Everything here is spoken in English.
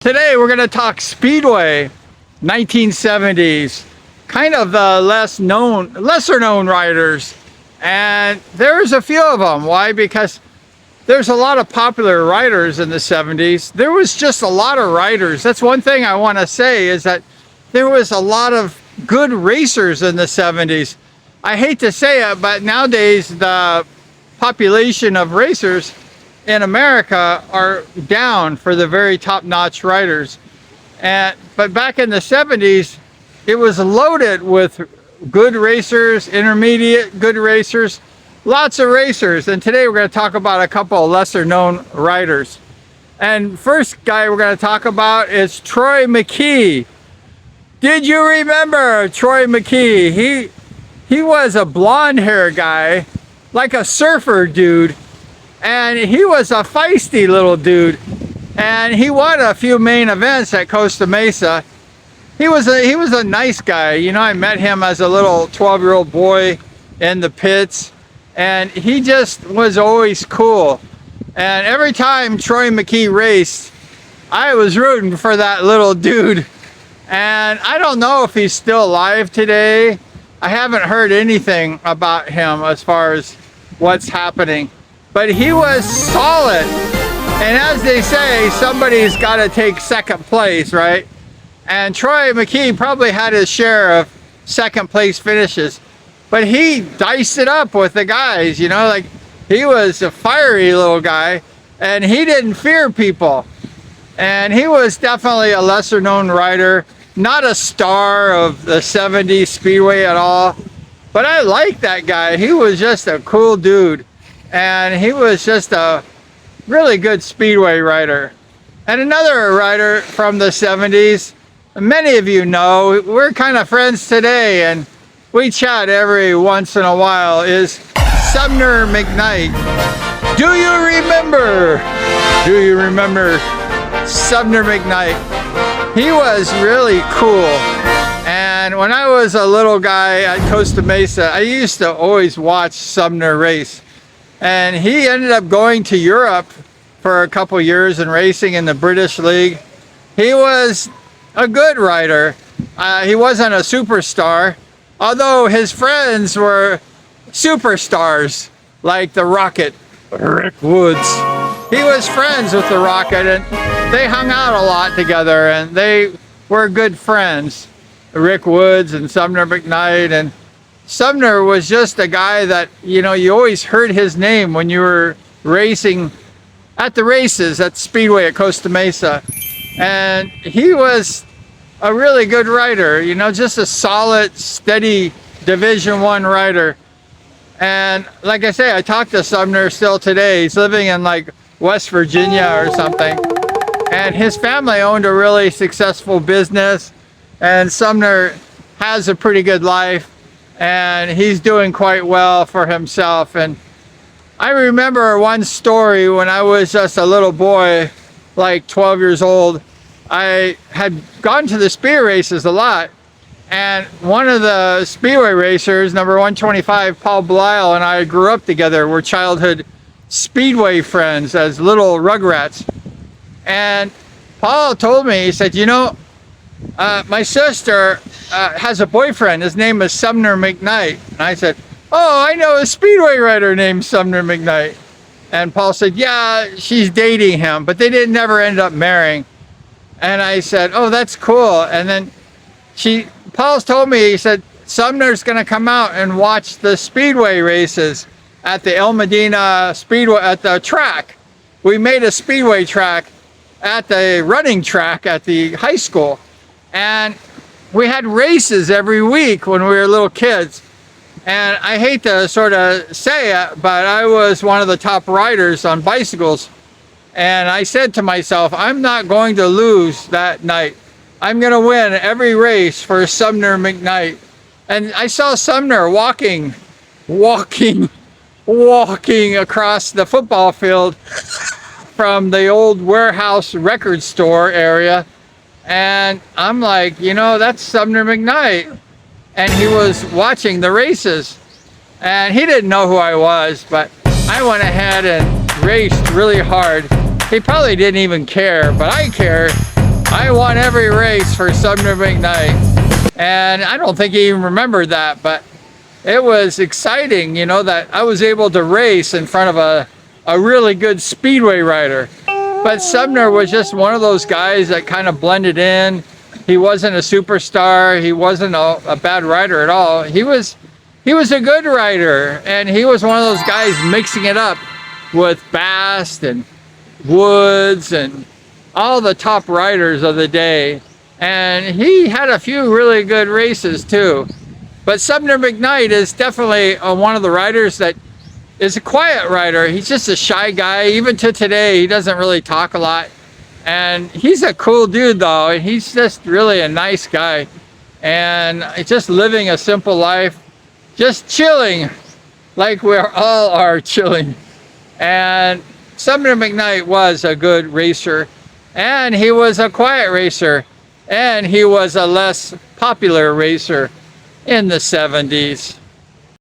Today we're going to talk Speedway, 1970s, kind of the lesser known riders, and there's a few of them. Why? Because there's a lot of popular riders in the 70s. There was just a lot of riders. That's one thing I want to say, is that there was a lot of good racers in the 70s. I hate to say it, but nowadays the population of racers in America are down for the very top-notch riders. But back in the 70s, it was loaded with good racers, intermediate good racers, lots of racers. And today we're going to talk about a couple of lesser-known riders. And first guy we're going to talk about is Troy McKee. Did you remember Troy McKee? He was a blonde-haired guy, like a surfer dude. And he was a feisty little dude, and he won a few main events at Costa Mesa. He was a nice guy. You know, I met him as a little 12-year-old boy in the pits, and he just was always cool. And every time Troy McKee raced, I was rooting for that little dude. And I don't know if he's still alive today. I haven't heard anything about him as far as what's happening. But he was solid. And as they say, somebody's got to take second place, right? And Troy McKee probably had his share of second place finishes. But he diced it up with the guys, you know, like he was a fiery little guy and he didn't fear people. And he was definitely a lesser known rider, not a star of the 70s Speedway at all. But I liked that guy. He was just a cool dude. And he was just a really good Speedway rider. And another rider from the 70s, many of you know, we're kind of friends today and we chat every once in a while, is SUMNER McKNIGHT. Do you remember SUMNER McKNIGHT? He was really cool. And when I was a little guy at Costa Mesa, I used to always watch SUMNER race. And he ended up going to Europe for a couple years and racing in the British League. He was a good rider. He wasn't a superstar, although his friends were superstars, like the Rocket, Rick Woods. He was friends with the Rocket, and they hung out a lot together, and they were good friends, Rick Woods and SUMNER McKNIGHT. And SUMNER was just a guy that, you know, you always heard his name when you were racing at the races at Speedway at Costa Mesa. And he was a really good rider, you know, just a solid, steady Division I rider. And like I say, I talked to SUMNER still today. He's living in like West Virginia or something. And his family owned a really successful business. And SUMNER has a pretty good life. And he's doing quite well for himself. And I remember one story when I was just a little boy, like 12 years old. I had gone to the speed races a lot. And one of the Speedway racers, number 125, Paul Belial, and I grew up together. We're childhood Speedway friends as little rugrats. And Paul told me, he said, you know, my sister has a boyfriend. His name is SUMNER McKNIGHT. And I said, oh, I know a Speedway rider named SUMNER McKNIGHT. And Paul said, yeah, she's dating him, but they never ended up marrying. And I said, oh, that's cool. And then Paul's told me, he said, SUMNER's going to come out and watch the Speedway races at the El Medina Speedway, at the track. We made a Speedway track at the running track at the high school. And we had races every week when we were little kids. And I hate to sort of say it, but I was one of the top riders on bicycles. And I said to myself, I'm not going to lose that night. I'm going to win every race for SUMNER McKNIGHT. And I saw SUMNER walking across the football field from the old warehouse record store area. And I'm like, you know, that's SUMNER McKNIGHT. And he was watching the races. And he didn't know who I was, but I went ahead and raced really hard. He probably didn't even care, but I care. I won every race for Sumner McKnight. And I don't think he even remembered that, but it was exciting, you know, that I was able to race in front of a really good speedway rider. But Sumner was just one of those guys that kind of blended in. He wasn't a superstar. He wasn't a bad rider at all. He was a good rider, and he was one of those guys mixing it up with Bast and Woods and all the top riders of the day. And he had a few really good races too. But Sumner McKnight is definitely one of the riders that is a quiet rider. He's just a shy guy. Even to today, he doesn't really talk a lot. And he's a cool dude though. He's just really a nice guy. And just living a simple life. Just chilling like we all are chilling. And Sumner McKnight was a good racer. And he was a quiet racer. And he was a less popular racer in the 70s.